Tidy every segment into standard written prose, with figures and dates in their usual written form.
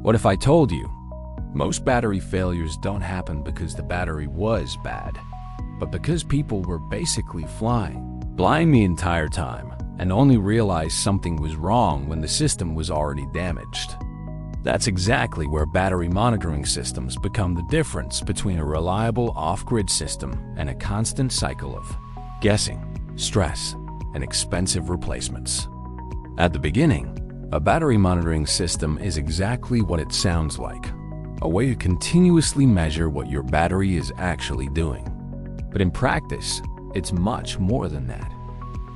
What if I told you? Most battery failures don't happen because the battery was bad, but because people were basically flying blind the entire time and only realized something was wrong when the system was already damaged. That's exactly where battery monitoring systems become the difference between a reliable off-grid system and a constant cycle of guessing, stress, and expensive replacements. At the beginning, a battery monitoring system is exactly what it sounds like, a way to continuously measure what your battery is actually doing. But in practice, it's much more than that.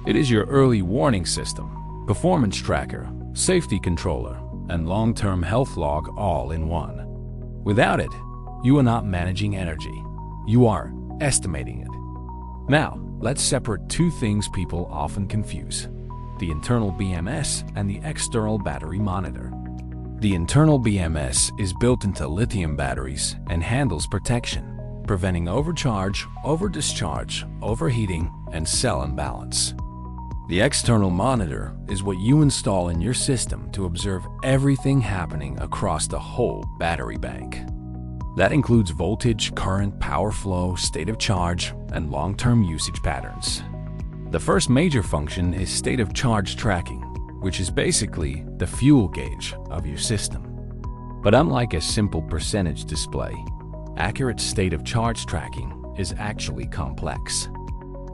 It is your early warning system, performance tracker, safety controller, and long-term health log all in one. Without it, you are not managing energy. You are estimating it. Now, let's separate two things people often confuse: the internal BMS and the external battery monitor. The internal BMS is built into lithium batteries and handles protection, preventing overcharge, overdischarge, overheating, and cell imbalance. The external monitor is what you install in your system to observe everything happening across the whole battery bank. That includes voltage, current, power flow, state of charge, and long-term usage patterns. The first major function is state of charge tracking, which is basically the fuel gauge of your system. But unlike a simple percentage display, accurate state of charge tracking is actually complex.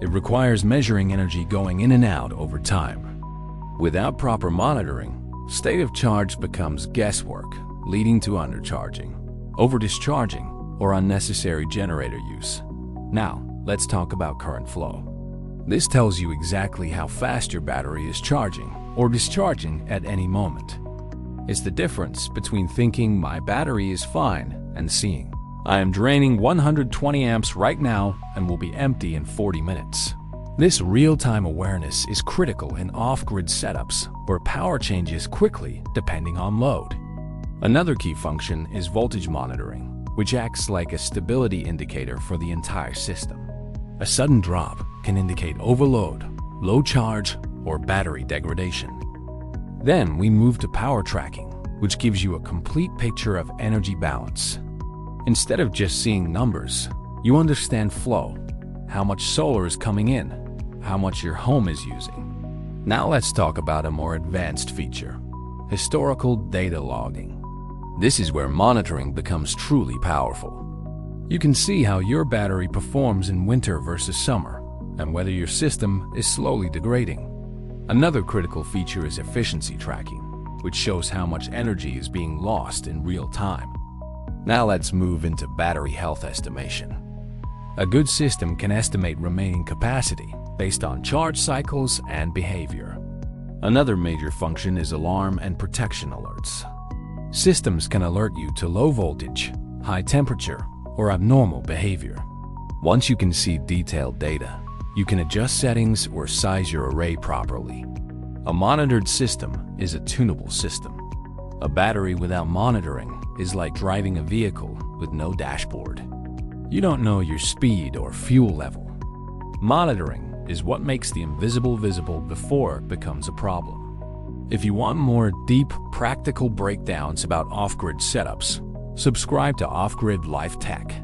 It requires measuring energy going in and out over time. Without proper monitoring, state of charge becomes guesswork, leading to undercharging, overdischarging, or unnecessary generator use. Now, let's talk about current flow. This tells you exactly how fast your battery is charging or discharging at any moment. It's the difference between thinking my battery is fine and seeing I am draining 120 amps right now and will be empty in 40 minutes. This real-time awareness is critical in off-grid setups where power changes quickly depending on load. Another key function is voltage monitoring, which acts like a stability indicator for the entire system. A sudden drop can indicate overload, low charge, or battery degradation. Then we move to power tracking, which gives you a complete picture of energy balance. Instead of just seeing numbers, you understand flow, how much solar is coming in, how much your home is using. Now let's talk about a more advanced feature: historical data logging. This is where monitoring becomes truly powerful. You can see how your battery performs in winter versus summer, and whether your system is slowly degrading. Another critical feature is efficiency tracking, which shows how much energy is being lost in real time. Now let's move into battery health estimation. A good system can estimate remaining capacity based on charge cycles and behavior. Another major function is alarm and protection alerts. Systems can alert you to low voltage, high temperature, or abnormal behavior. Once you can see detailed data, you can adjust settings or size your array properly. A monitored system is a tunable system. A battery without monitoring is like driving a vehicle with no dashboard. You don't know your speed or fuel level. Monitoring is what makes the invisible visible before it becomes a problem. If you want more deep, practical breakdowns about off-grid setups, subscribe to Off-Grid Life Tech.